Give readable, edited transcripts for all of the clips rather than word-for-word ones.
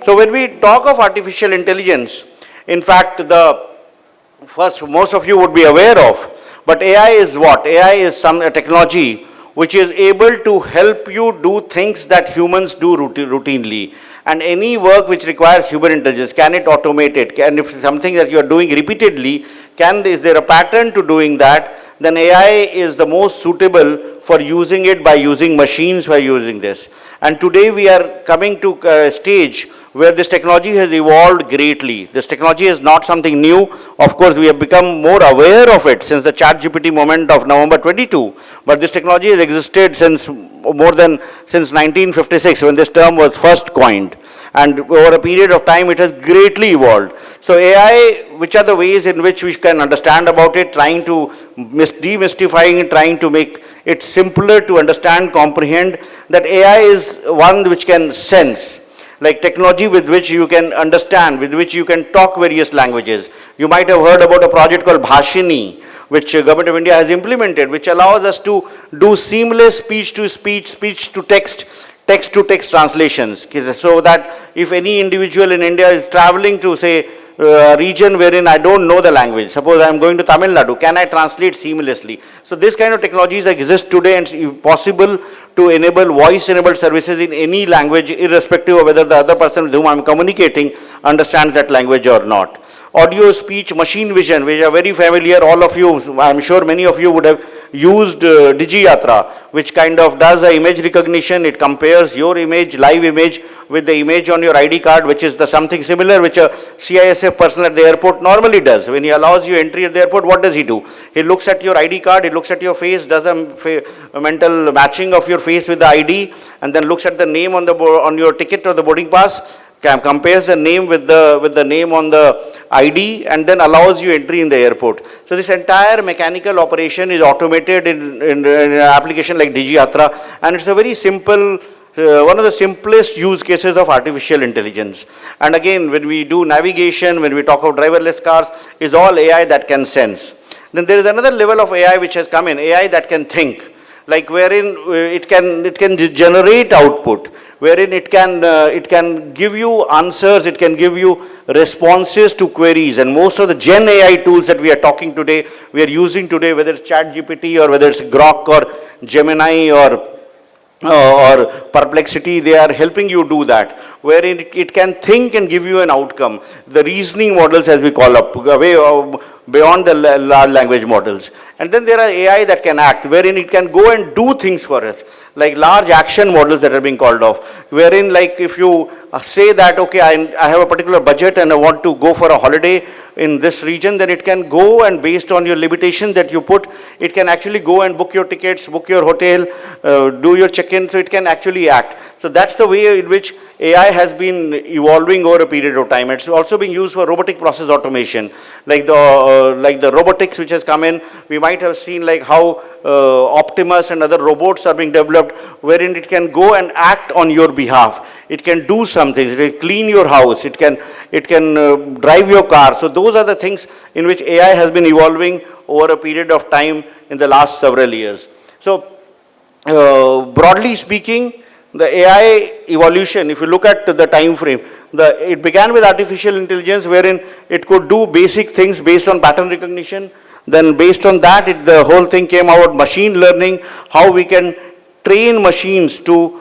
So when we talk of artificial intelligence, in fact, most of you would be aware of, but AI is what? AI is a technology which is able to help you do things that humans do routinely. And any work which requires human intelligence, can it automate it? Can, if something that you are doing repeatedly, is there a pattern to doing that? Then AI is the most suitable for using it by using machines, by using this. And today we are coming to a stage where this technology has evolved greatly. This technology is not something new. Of course, we have become more aware of it since the ChatGPT moment of November 22. But this technology has existed since 1956, when this term was first coined. And over a period of time, it has greatly evolved. So AI, which are the ways in which we can understand about it, trying to demystifying it, trying to make it simpler to understand, comprehend, that AI is one which can sense, like technology with which you can understand, with which you can talk various languages. You might have heard about a project called Bhashini, which Government of India has implemented, which allows us to do seamless speech-to-speech, speech-to-text, text-to-text translations, so that if any individual in India is traveling to, say, a region wherein I don't know the language, suppose I am going to Tamil Nadu, can I translate seamlessly? So this kind of technologies exist today, and it's possible to enable voice-enabled services in any language, irrespective of whether the other person with whom I am communicating understands that language or not. Audio, speech, machine vision, which are very familiar, all of you, I am sure many of you would have used DigiYatra, which kind of does a image recognition. It compares your image, live image, with the image on your ID card, which is something similar which a CISF person at the airport normally does. When he allows you entry at the airport, what does he do? He looks at your ID card, he looks at your face, does a mental matching of your face with the ID, and then looks at the name on your ticket or the boarding pass, compares the name with the name on the ID, and then allows you entry in the airport. So this entire mechanical operation is automated in an application like DigiYatra, and it's a very simple, one of the simplest use cases of artificial intelligence. And again, when we do navigation, when we talk of driverless cars, is all AI that can sense. Then there is another level of AI which has come in, AI that can think, like wherein it can generate output, wherein it can give you answers, it can give you responses to queries. And most of the Gen AI tools that we are talking today, we are using today, whether it's ChatGPT or whether it's Grok or Gemini or Perplexity, they are helping you do that, wherein it can think and give you an outcome. The reasoning models, as we call up, beyond the large language models. And then there are AI that can act, wherein it can go and do things for us, like large action models that are being called off, wherein like if you say that, okay, I have a particular budget and I want to go for a holiday in this region, then it can go and based on your limitation that you put, it can actually go and book your tickets, book your hotel, do your check-in, so it can actually act. So that's the way in which AI has been evolving over a period of time. It's also being used for robotic process automation, like the robotics which has come in. We might have seen like how Optimus and other robots are being developed, wherein it can go and act on your behalf. It can do something. It can clean your house. It can drive your car. So those are the things in which AI has been evolving over a period of time in the last several years. So broadly speaking, the AI evolution, if you look at the time frame, it began with artificial intelligence, wherein it could do basic things based on pattern recognition. Then based on that, the whole thing came out, machine learning, how we can train machines to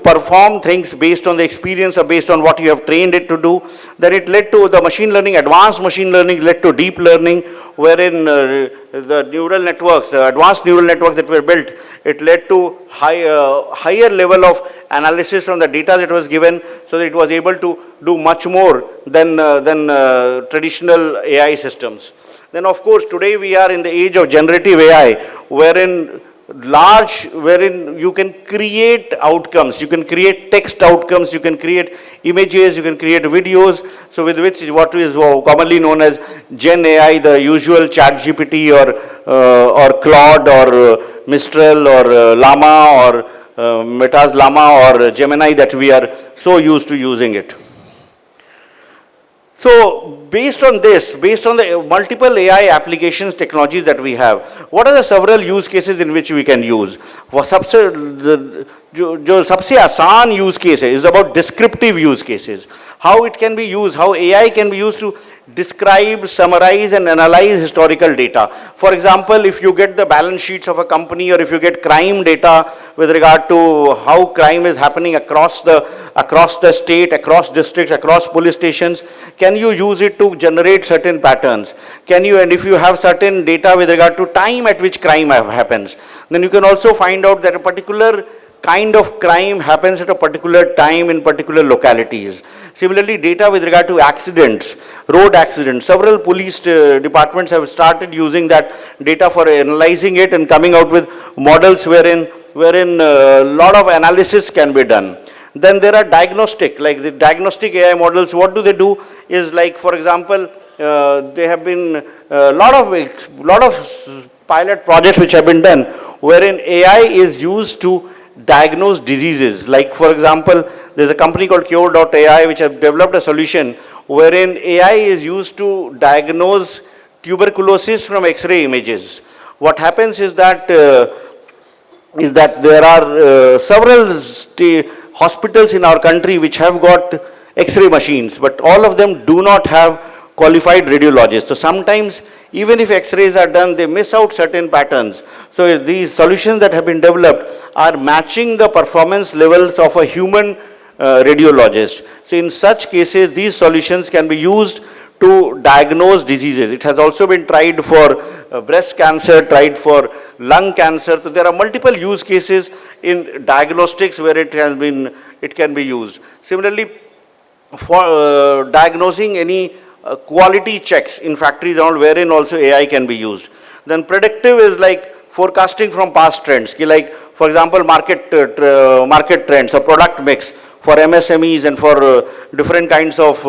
perform things based on the experience or based on what you have trained it to do. Then it led to the machine learning, advanced machine learning led to deep learning, wherein the neural networks, advanced neural networks that were built, it led to higher level of analysis from the data that was given, so that it was able to do much more than traditional AI systems. Then of course today we are in the age of generative AI, wherein you can create outcomes, you can create text outcomes, you can create images, you can create videos, so with which what is commonly known as Gen AI, the usual ChatGPT or Claude or Mistral or Llama or Meta's Llama or Gemini that we are so used to using it. So based on this, based on the multiple AI applications, technologies that we have, what are the several use cases in which we can use? जो सबसे आसान use case is about descriptive use cases. how it can be used, how AI can be used to describe, summarize, and analyze historical data. For example, if you get the balance sheets of a company, or if you get crime data with regard to how crime is happening across the state, across districts, across police stations, can you use it to generate certain patterns? Can you, and if you have certain data with regard to time at which crime happens, then you can also find out that a particular kind of crime happens at a particular time in particular localities. Similarly, data with regard to accidents, road accidents, several police departments have started using that data for analyzing it and coming out with models wherein a lot of analysis can be done. Then there are diagnostic, like the diagnostic AI models. What do they do is, like, for example, there have been a lot of pilot projects which have been done wherein AI is used to diagnose diseases. Like, for example, there's a company called Cure.ai which has developed a solution wherein AI is used to diagnose tuberculosis from X-ray images. What happens is that there are several hospitals in our country which have got X-ray machines, but all of them do not have qualified radiologists. So sometimes, even if X-rays are done, they miss out certain patterns. So these solutions that have been developed are matching the performance levels of a human radiologist. So in such cases, these solutions can be used to diagnose diseases. It has also been tried for breast cancer, tried for lung cancer. So there are multiple use cases in diagnostics where it can be used. Similarly, for diagnosing any quality checks in factories and all, wherein also AI can be used. Then predictive is like forecasting from past trends. Like, for example, market trends or product mix for MSMEs and for different kinds of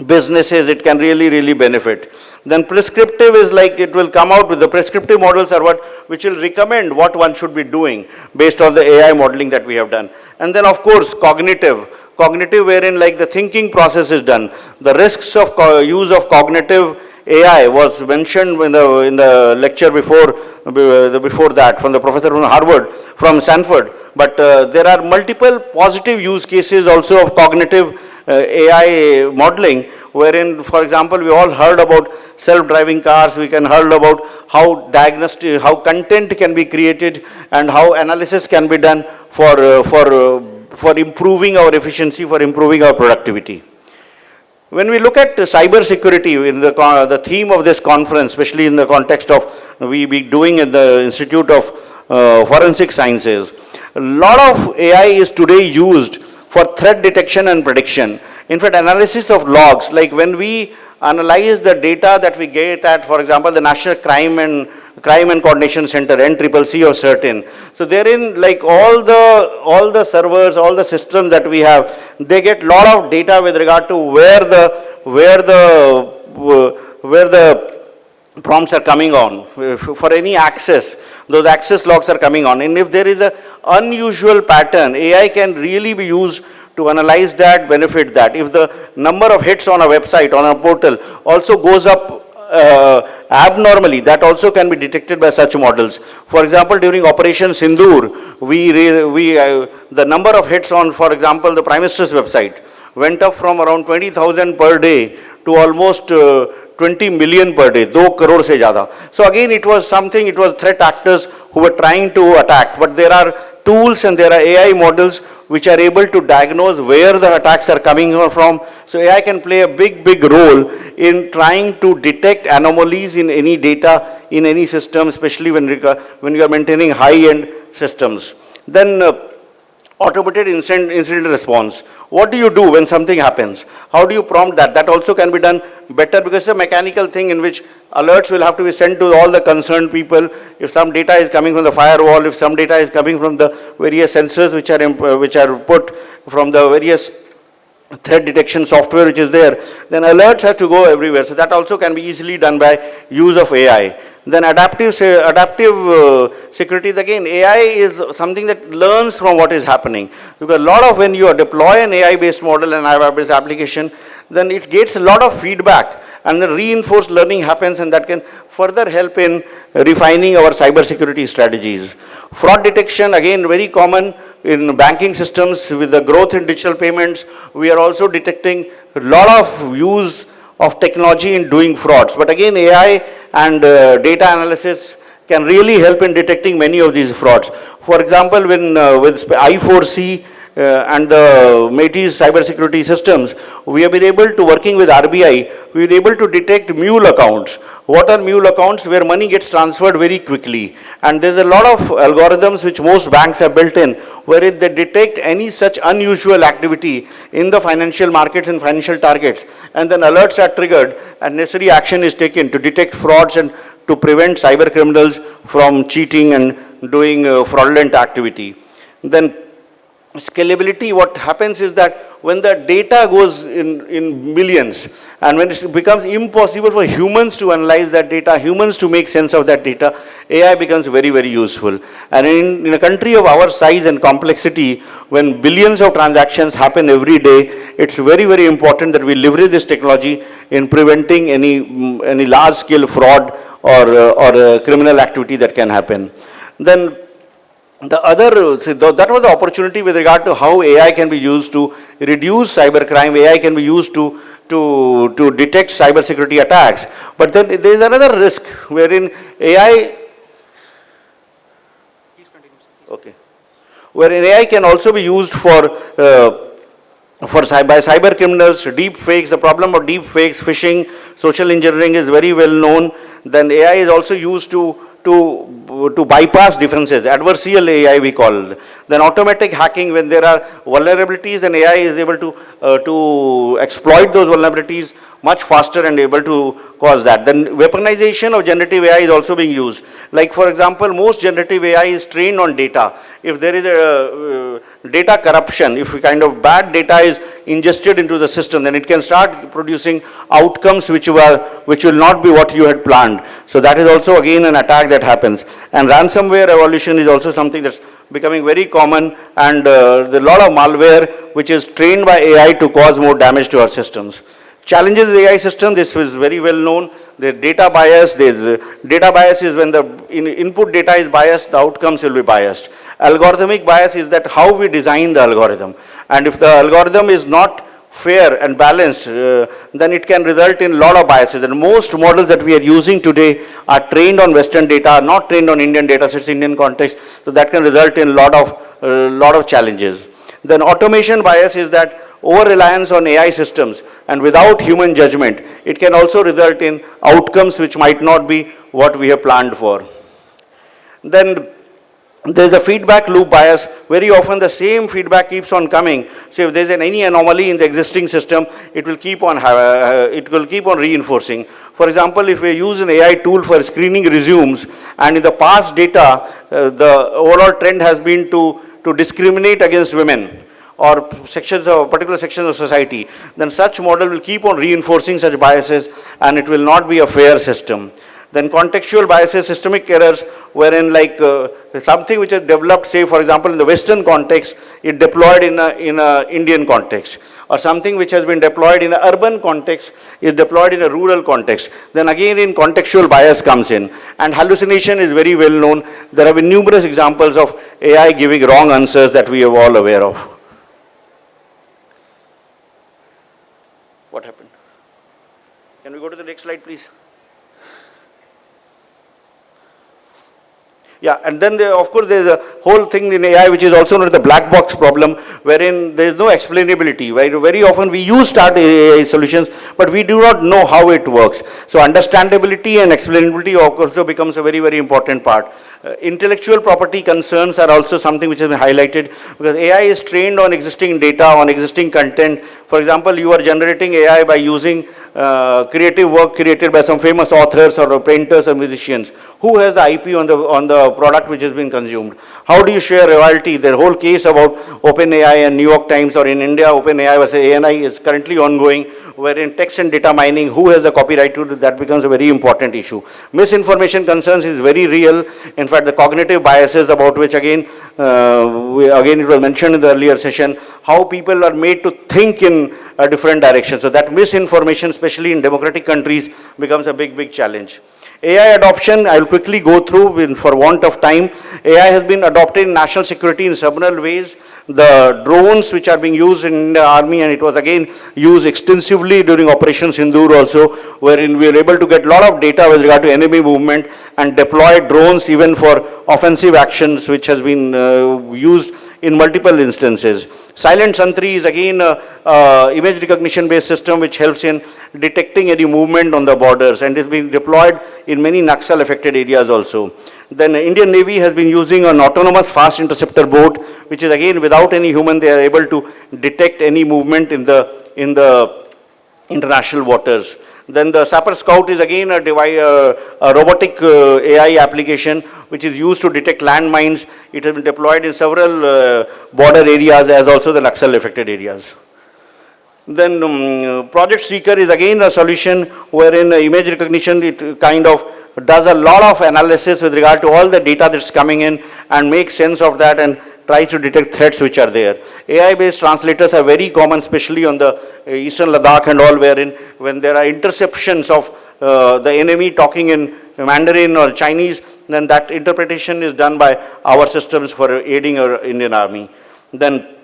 businesses, it can really benefit. Then prescriptive is like, it will come out with the prescriptive models are which will recommend what one should be doing based on the AI modeling that we have done. And then, of course, cognitive wherein like the thinking process is done. The risks of use of cognitive AI was mentioned in the lecture before that from the professor from Harvard, from Stanford. But there are multiple positive use cases also of cognitive AI modeling, wherein, for example, we all heard about self-driving cars. We can heard about how content can be created and how analysis can be done for improving our efficiency, for improving our productivity. When we look at cyber security in the theme of this conference, especially in the context of we be doing at the Institute of Forensic Sciences, a lot of AI is today used for threat detection and prediction. In fact, analysis of logs, like when we analyze the data that we get at, for example, the National Crime and Coordination Center, NCCC of certain. So therein, like all the servers, all the systems that we have, they get a lot of data with regard to where the prompts are coming on. For any access, those access logs are coming on. And if there is an unusual pattern, AI can really be used to analyze that, benefit that. If the number of hits on a website, on a portal also goes up abnormally, that also can be detected by such models. For example, during Operation Sindoor, the number of hits on, for example, the Prime Minister's website went up from around 20,000 per day to almost 20 million per day, 2 crore se jada. So again, it was threat actors who were trying to attack, but there are tools and there are AI models which are able to diagnose where the attacks are coming from. So AI can play a big role in trying to detect anomalies in any data, in any system, especially when you are maintaining high-end systems. Then automated incident response. What do you do when something happens? How do you prompt that? That also can be done better because it's a mechanical thing in which alerts will have to be sent to all the concerned people. If some data is coming from the firewall, if some data is coming from the various sensors which are put from the various threat detection software which is there, then alerts have to go everywhere. So that also can be easily done by use of AI. Then adaptive security, again, AI is something that learns from what is happening. Because a lot of when you deploy an AI-based model and AI-based application, then it gets a lot of feedback and the reinforced learning happens, and that can further help in refining our cybersecurity strategies. Fraud detection, again, very common. in banking systems with the growth in digital payments, we are also detecting a lot of use of technology in doing frauds. But again, AI and data analysis can really help in detecting many of these frauds. For example, when with I4C and the MeitY's cybersecurity systems, we have been able to, working with RBI, we were able to detect mule accounts. What are mule accounts? Where money gets transferred very quickly. And there's a lot of algorithms which most banks have built in, wherein they detect any such unusual activity in the financial markets and financial targets. And then alerts are triggered and necessary action is taken to detect frauds and to prevent cyber criminals from cheating and doing fraudulent activity. Then scalability, what happens is that when the data goes in millions, and when it becomes impossible for humans to analyze that data, humans to make sense of that data, AI becomes very, very useful. And in a country of our size and complexity, when billions of transactions happen every day, it's very, very important that we leverage this technology in preventing any large-scale fraud or criminal activity that can happen. Then the other, that was the opportunity with regard to how AI can be used to reduce cybercrime. AI can be used to detect cybersecurity attacks. But then there is another risk wherein AI, okay, wherein AI can also be used by cyber criminals, deep fakes. The problem of deep fakes, phishing, social engineering is very well known. Then AI is also used to bypass defenses, adversarial AI we call. Then automatic hacking, when there are vulnerabilities, and AI is able to exploit those vulnerabilities much faster and able to cause that. Then weaponization of generative AI is also being used. Like for example, most generative AI is trained on data. If there is a data corruption, if kind of bad data is ingested into the system, then it can start producing outcomes which will not be what you had planned. So that is also again an attack that happens. And ransomware evolution is also something that's becoming very common, and there's a lot of malware which is trained by AI to cause more damage to our systems. Challenges with AI system, this is very well known. The data bias, data bias is when the input data is biased, the outcomes will be biased. Algorithmic bias is that how we design the algorithm. And if the algorithm is not fair and balanced, then it can result in a lot of biases. And most models that we are using today are trained on Western data, not trained on Indian data sets, Indian context. So that can result in a lot of challenges. Then automation bias is that over-reliance on AI systems and without human judgment, it can also result in outcomes which might not be what we have planned for. Then there's a feedback loop bias. Very often the same feedback keeps on coming. So if there's any anomaly in the existing system, it will keep on reinforcing. For example, if we use an AI tool for screening resumes, and in the past data, the overall trend has been to discriminate against women or particular sections of society, then such model will keep on reinforcing such biases, and it will not be a fair system. Then contextual biases, systemic errors, wherein like something which is developed, say for example in the Western context, it deployed in a Indian context, or something which has been deployed in an urban context is deployed in a rural context. Then again in contextual bias comes in. And hallucination is very well known. There have been numerous examples of AI giving wrong answers that we are all aware of. What happened? Can we go to the next slide, please? Yeah, and then of course there's a whole thing in AI which is also known as the black box problem, wherein there is no explainability. Right? Very often we use start AI solutions, but we do not know how it works. So understandability and explainability also becomes a very, very important part. Intellectual property concerns are also something which has been highlighted, because AI is trained on existing data, on existing content. For example, you are generating AI by using creative work created by some famous authors or painters or musicians. Who has the IP on the product which has been consumed? How do you share royalty? The whole case about OpenAI and New York Times, or in India, OpenAI versus ANI is currently ongoing, wherein text and data mining, who has the copyright to it, that becomes a very important issue. Misinformation concerns is very real. In fact, the cognitive biases about which again it was mentioned in the earlier session, how people are made to think in a different direction. So that misinformation, especially in democratic countries, becomes a big, big challenge. AI adoption, I'll quickly go through for want of time. AI has been adopted in national security in several ways. The drones which are being used in the army, and it was again used extensively during Operation Sindoor also, wherein we were able to get a lot of data with regard to enemy movement and deploy drones even for offensive actions, which has been used in multiple instances. Silent Sentry is again image recognition based system which helps in detecting any movement on the borders and is being deployed in many Naxal affected areas also. Then the Indian Navy has been using an autonomous fast interceptor boat, which is again without any human, they are able to detect any movement in the international waters. Then the Sapper Scout is again a robotic AI application which is used to detect landmines. It has been deployed in several border areas as also the Naxal affected areas. Then Project Seeker is again a solution wherein image recognition, it kind of does a lot of analysis with regard to all the data that's coming in and makes sense of that and tries to detect threats which are there. AI-based translators are very common, especially on the eastern Ladakh and all, wherein when there are interceptions of the enemy talking in Mandarin or Chinese, then that interpretation is done by our systems for aiding our Indian Army. Then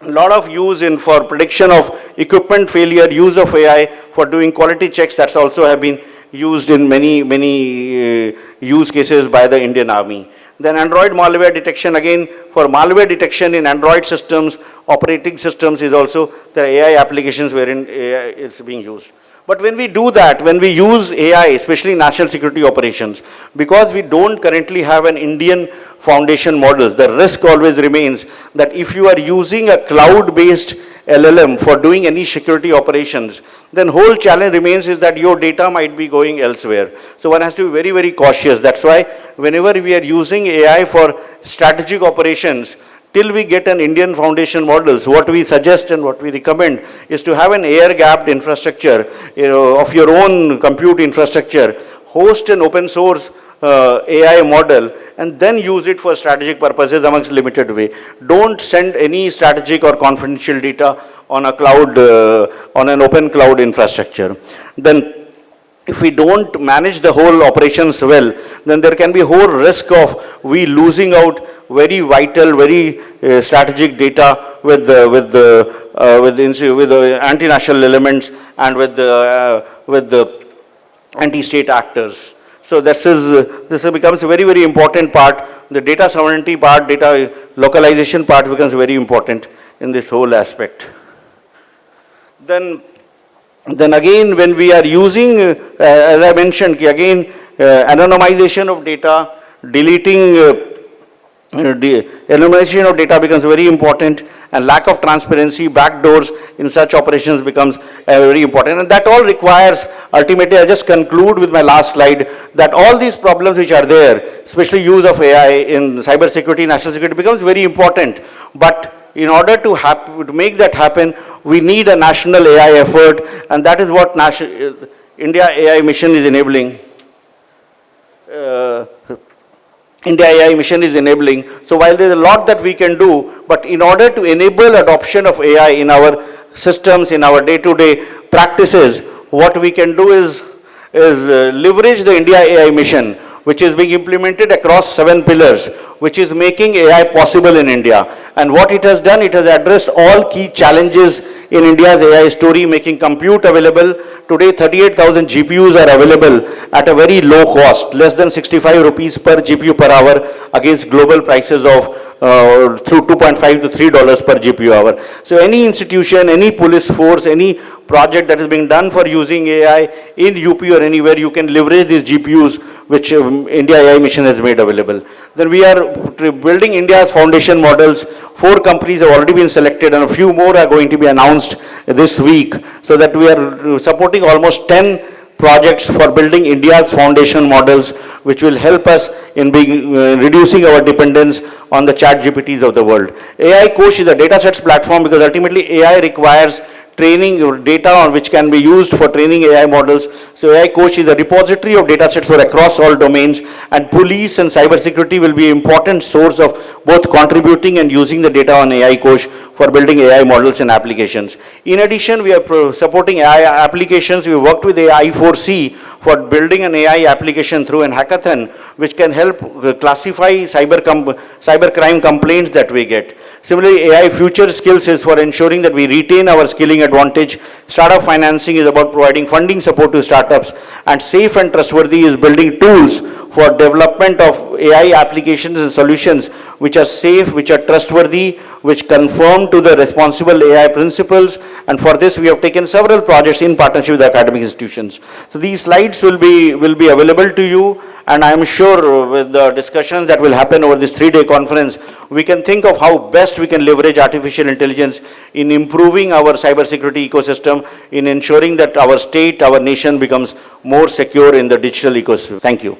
a lot of use for prediction of equipment failure, use of AI for doing quality checks, that's also have been used in many use cases by the Indian Army. Then Android malware detection, again for malware detection in Android systems, operating systems is also the AI applications wherein AI is being used. But when we do that, when we use AI, especially national security operations, because we don't currently have an Indian foundation models, the risk always remains that if you are using a cloud-based LLM for doing any security operations, then whole challenge remains is that your data might be going elsewhere. So one has to be very, very cautious. That's why whenever we are using AI for strategic operations, till we get an Indian foundation models, what we suggest and what we recommend is to have an air-gapped infrastructure of your own compute infrastructure, host an open source AI model, and then use it for strategic purposes amongst limited way. Don't send any strategic or confidential data on a cloud, on an open cloud infrastructure. Then if we don't manage the whole operations well, then there can be a whole risk of we losing out very vital, very strategic data with the anti-national elements and with the anti-state actors. So this becomes a very, very important part. The data sovereignty part, data localization part becomes very important in this whole aspect. Then again, when we are using, as I mentioned, again, anonymization of data, deleting anonymization of data becomes very important, and lack of transparency, backdoors in such operations becomes very important. And that all requires, ultimately, I just conclude with my last slide, that all these problems which are there, especially use of AI in cyber security, national security, becomes very important. But in order to make that happen, we need a national AI effort, and that is what India AI mission is enabling. India AI mission is enabling. So while there is a lot that we can do, but in order to enable adoption of AI in our systems, in our day-to-day practices, what we can do is leverage the India AI mission, which is being implemented across 7 pillars, which is making AI possible in India. And what it has done, it has addressed all key challenges in India's AI story, making compute available. Today, 38,000 GPUs are available at a very low cost, less than 65 rupees per GPU per hour against global prices of through $2.5 to $3 per GPU hour. So any institution, any police force, any project that is being done for using AI in UP or anywhere, you can leverage these GPUs which India AI mission has made available. Then we are building India's foundation models. 4 companies have already been selected and a few more are going to be announced this week, so that we are supporting almost 10 projects for building India's foundation models, which will help us in reducing our dependence on the chat GPTs of the world. AI Coach is a datasets platform because ultimately AI requires training data on which can be used for training AI models. So AI Coach is a repository of datasets for across all domains, and police and cybersecurity will be an important source of both contributing and using the data on AI Coach for building AI models and applications. In addition, we are supporting AI applications. We worked with AI4C for building an AI application through an hackathon, which can help classify cybercrime complaints that we get. Similarly, AI Future Skills is for ensuring that we retain our skilling advantage. Startup financing is about providing funding support to startups. And Safe and Trustworthy is building tools for development of AI applications and solutions which are safe, which are trustworthy, which conform to the responsible AI principles. And for this, we have taken several projects in partnership with academic institutions. So these slides will be available to you. And I am sure with the discussions that will happen over this 3-day conference, we can think of how best we can leverage artificial intelligence in improving our cybersecurity ecosystem, in ensuring that our state, our nation becomes more secure in the digital ecosystem. Thank you.